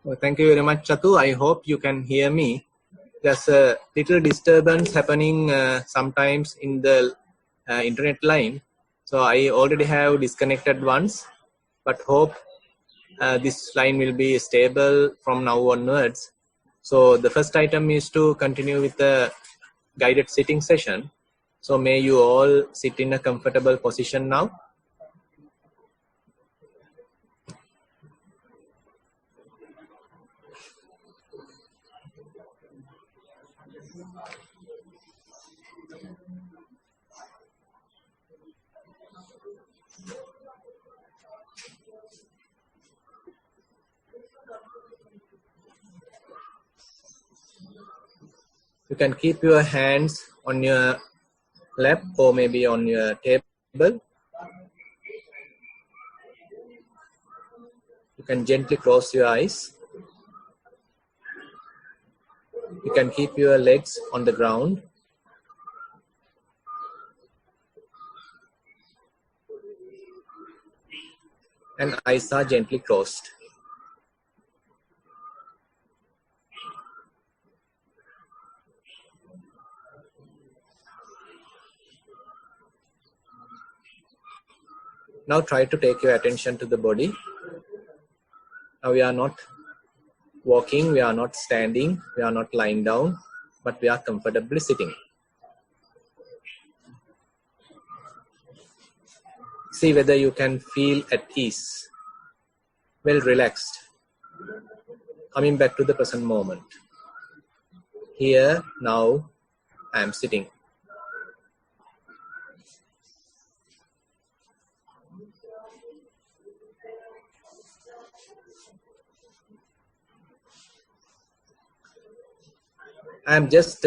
Well, thank you very much, Chatu. I hope you can hear me. There's a little disturbance happening sometimes in the internet line. So I already have disconnected once, but hope this line will be stable from now onwards. So the first item is to continue with the guided sitting session. So may you all sit in a comfortable position now. You can keep your hands on your lap or maybe on your table. You can gently close your eyes. You can keep your legs on the ground. And eyes are gently closed. Now try to take your attention to the body. Now we are not walking, we are not standing, we are not lying down, but we are comfortably sitting. See whether you can feel at ease, well relaxed, coming back to the present moment. Here, now, I am sitting. I am just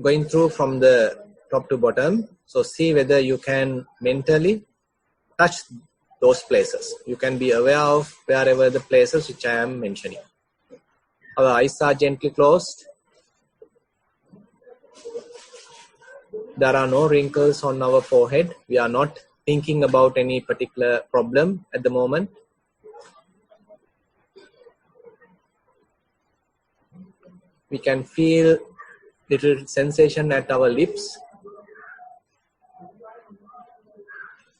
going through from the top to bottom. So see whether you can mentally touch those places. You can be aware of wherever the places which I am mentioning. Our eyes are gently closed. There are no wrinkles on our forehead. We are not thinking about any particular problem at the moment. We can feel little sensation at our lips.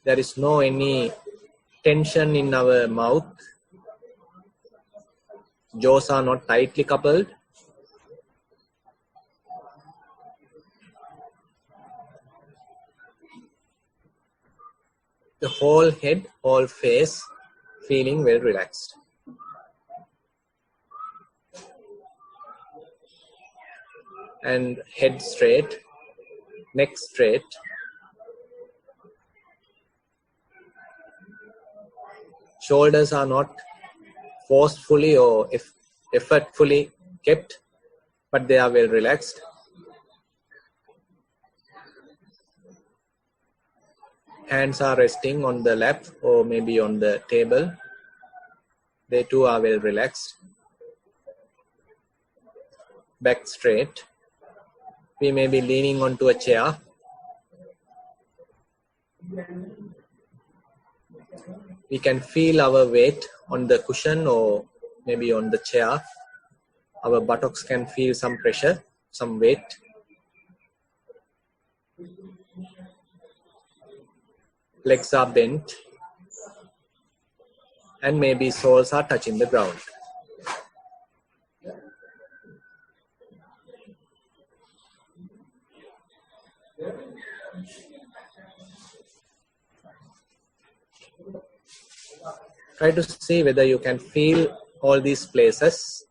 There is no any tension in our mouth. Jaws are not tightly coupled. The whole head, whole face feeling well relaxed. And head straight, neck straight. Shoulders are not forcefully or effortfully kept, but they are well relaxed. Hands are resting on the lap or maybe on the table. They too are well relaxed. Back straight. We may be leaning onto a chair. We can feel our weight on the cushion or maybe on the chair. Our buttocks can feel some pressure, some weight. Legs are bent. And maybe soles are touching the ground. Try to see whether you can feel all these places.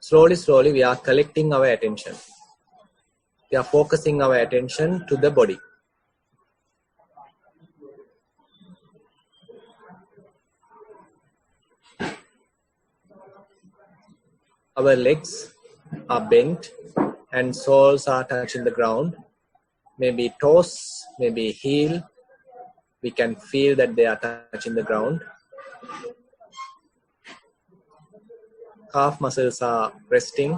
Slowly, we are collecting our attention. We are focusing our attention to the body. Our legs are bent and soles are touching the ground. Maybe toes, maybe heel. We can feel that they are touching the ground. Calf muscles are resting.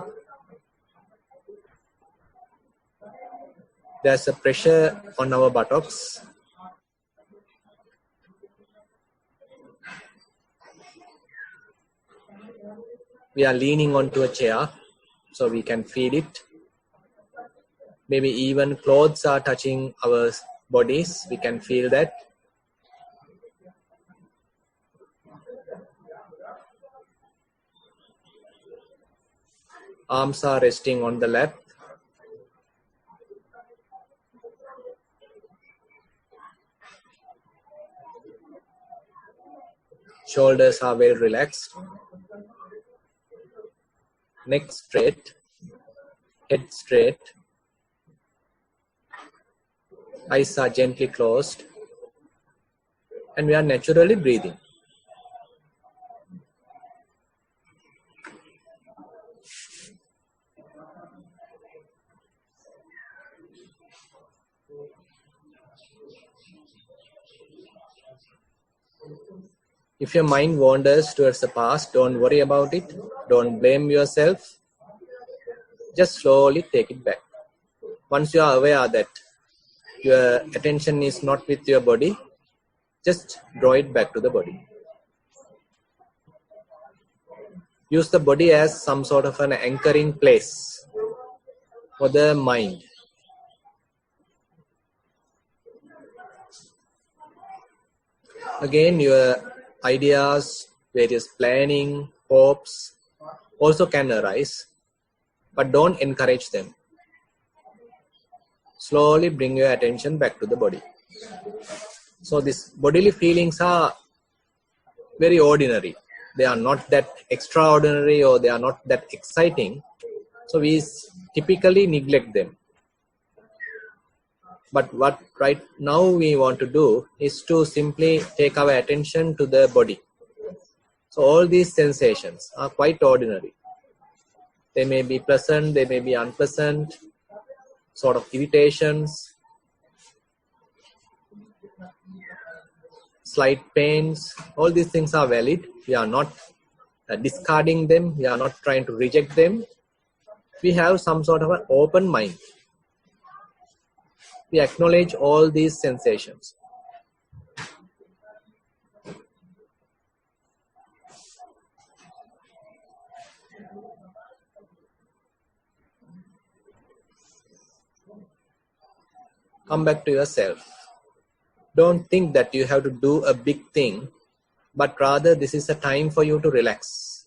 There's a pressure on our buttocks. We are leaning onto a chair, so we can feel it. Maybe even clothes are touching our bodies. We can feel that. Arms are resting on the lap. Shoulders are well relaxed. Neck straight. Head straight. Eyes are gently closed. And we are naturally breathing. If your mind wanders towards the past, don't worry about it. Don't blame yourself. Just slowly take it back. Once you are aware that your attention is not with your body, just draw it back to the body. Use the body as some sort of an anchoring place for the mind. Again, your ideas, various planning, hopes also can arise, but don't encourage them. Slowly bring your attention back to the body. So these bodily feelings are very ordinary. They are not that extraordinary or they are not that exciting. So we typically neglect them. But what right now we want to do is to simply take our attention to the body. So all these sensations are quite ordinary. They may be pleasant, they may be unpleasant, sort of irritations, slight pains. All these things are valid. We are not discarding them. We are not trying to reject them. We have some sort of an open mind. We acknowledge all these sensations. Come back to yourself. Don't think that you have to do a big thing, but rather this is a time for you to relax.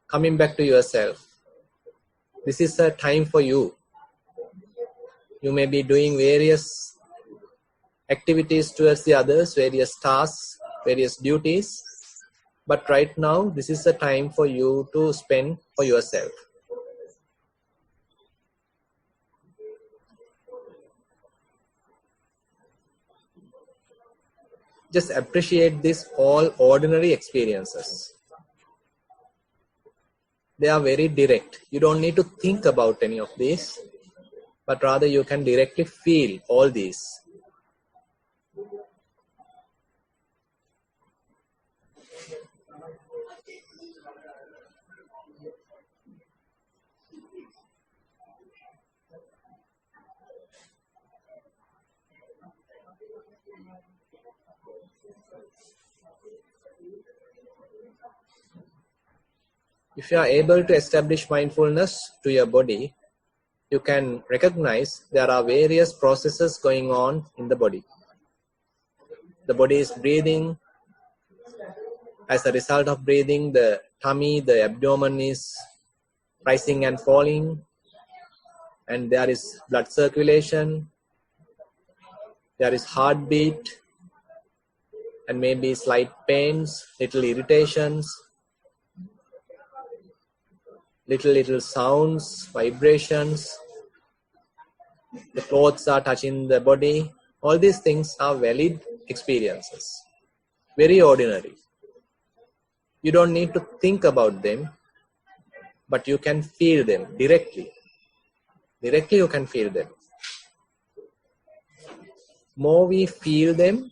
Coming back to yourself. This is a time for you. You may be doing various activities towards the others, various tasks, various duties. But right now, this is a time for you to spend for yourself. Just appreciate these all ordinary experiences. They are very direct. You don't need to think about any of these, but rather you can directly feel all these. If you are able to establish mindfulness to your body, you can recognize there are various processes going on in the body. The body is breathing. As a result of breathing, the tummy, the abdomen is rising and falling, and there is blood circulation, there is heartbeat, and maybe slight pains, little irritations, little sounds, vibrations. The clothes are touching the body. All these things are valid experiences, very ordinary. You don't need to think about them, but you can feel them directly. Directly you can feel them. More we feel them,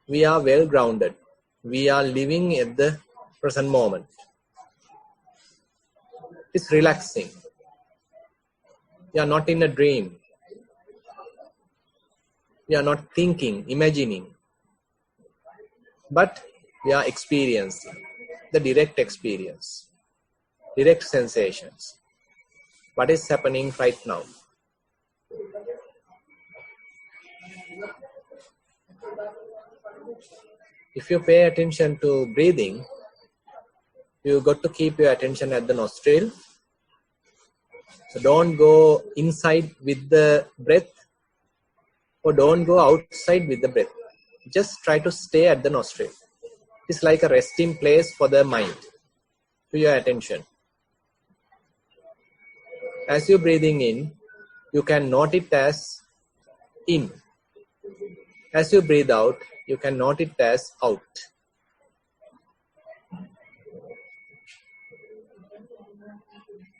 we are well grounded. We are living at the present moment. It's relaxing. We are not in a dream. We are not thinking, imagining. But we are experiencing the direct experience. direct sensations. What is happening right now? If you pay attention to breathing, you got to keep your attention at the nostril. So don't go inside with the breath, or don't go outside with the breath. Just try to stay at the nostril. It's like a resting place for the mind, to your attention. As you're breathing in, you can note it as in. As you breathe out, you can note it as out.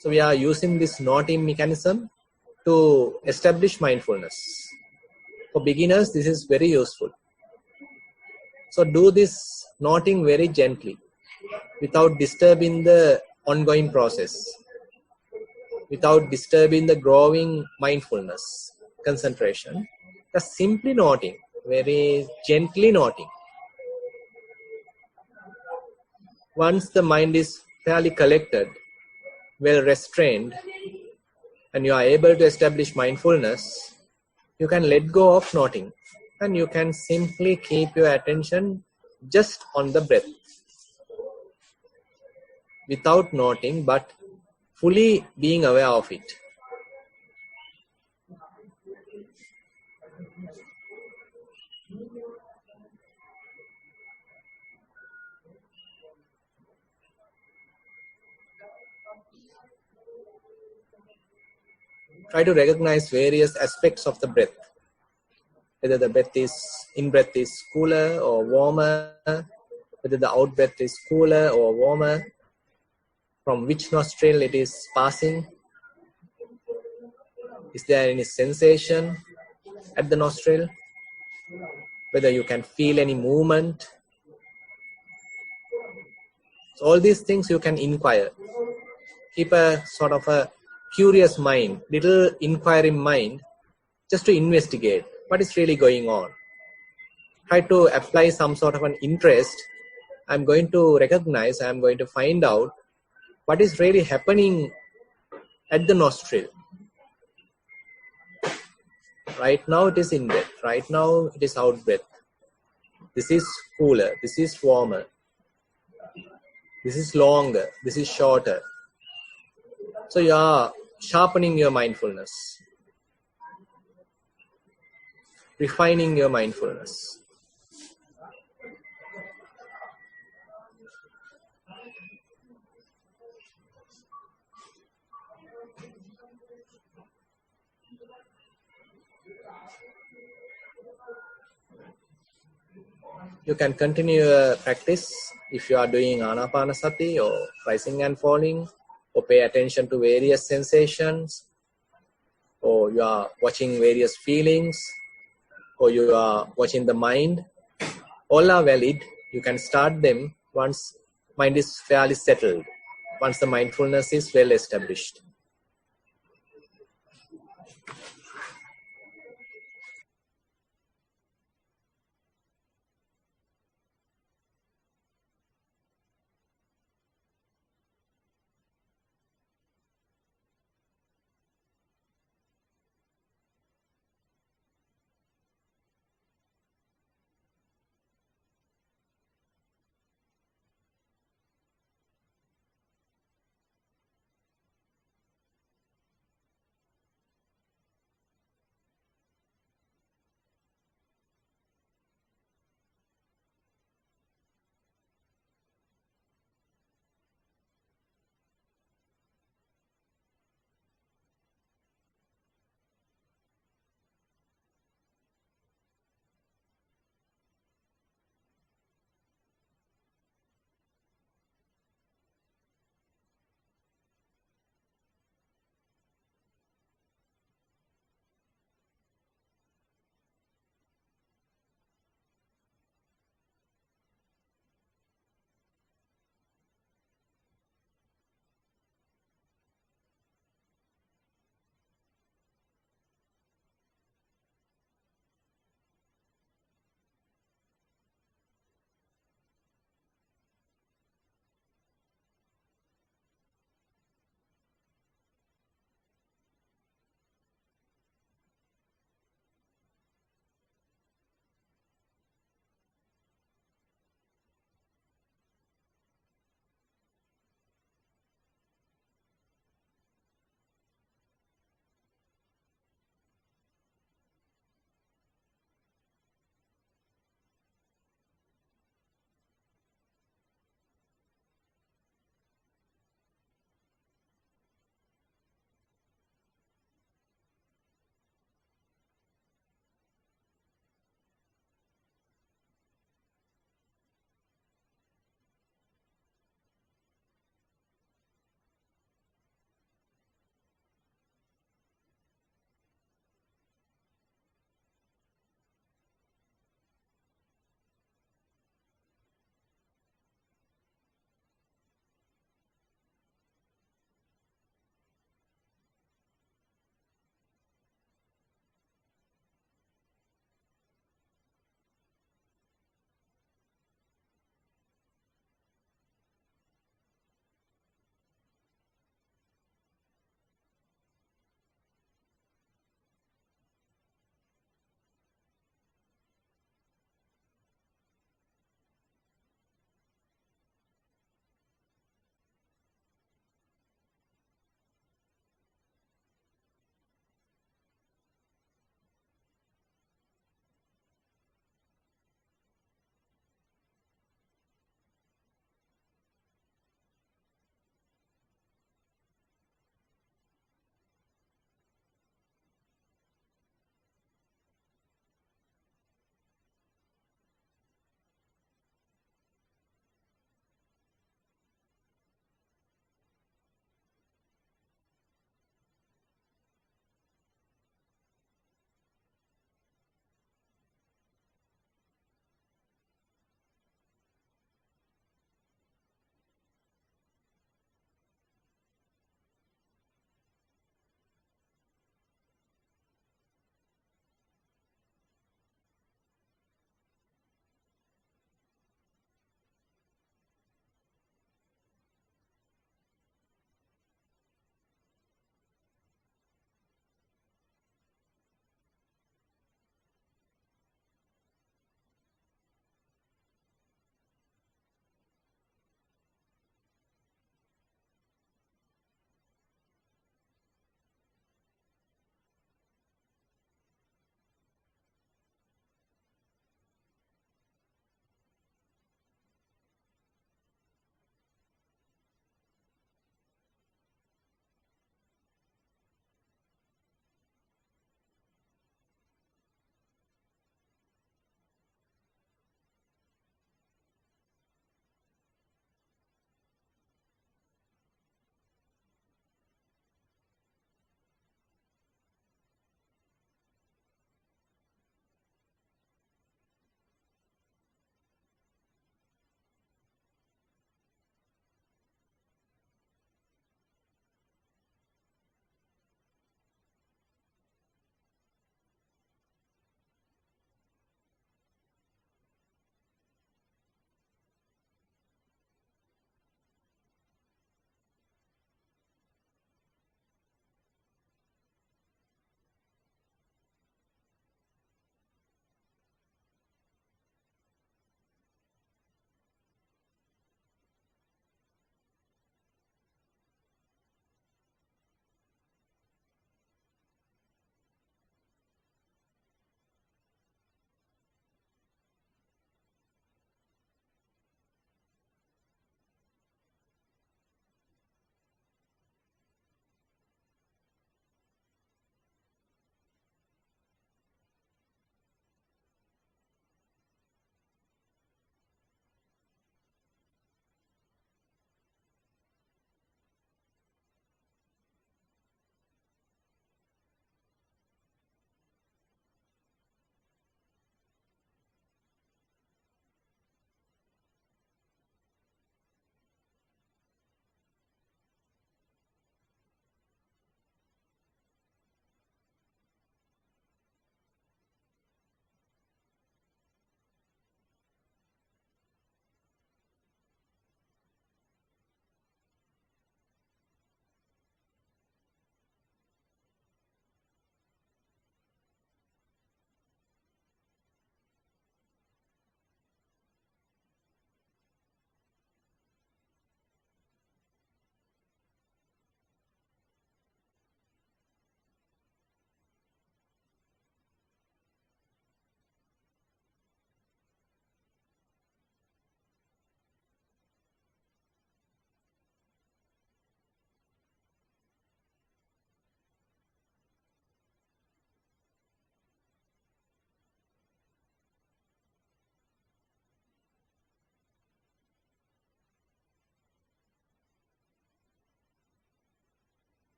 So we are using this noting mechanism to establish mindfulness. For beginners, this is very useful. So do this noting very gently, without disturbing the ongoing process, without disturbing the growing mindfulness, concentration. Just simply noting, very gently noting. Once the mind is fairly collected, well restrained, and you are able to establish mindfulness, you can let go of noting, and you can simply keep your attention just on the breath, without noting, but fully being aware of it. Try to recognize various aspects of the breath. Whether the breath is in-breath is cooler or warmer, whether the out-breath is cooler or warmer, from which nostril it is passing. Is there any sensation at the nostril? Whether you can feel any movement. So all these things you can inquire. Keep a sort of a curious mind, little inquiring mind, just to investigate what is really going on. Try to apply some sort of an interest. I'm going to recognize, I'm going to find out what is really happening at the nostril. Right now it is in breath. Right now it is out breath. This is cooler. This is warmer. This is longer. This is shorter. So you are sharpening your mindfulness, refining your mindfulness. You can continue your practice if you are doing Anapanasati or rising and falling, or pay attention to various sensations, or you are watching various feelings, or you are watching the mind. All are valid. You can start them once mind is fairly settled, once the mindfulness is well established.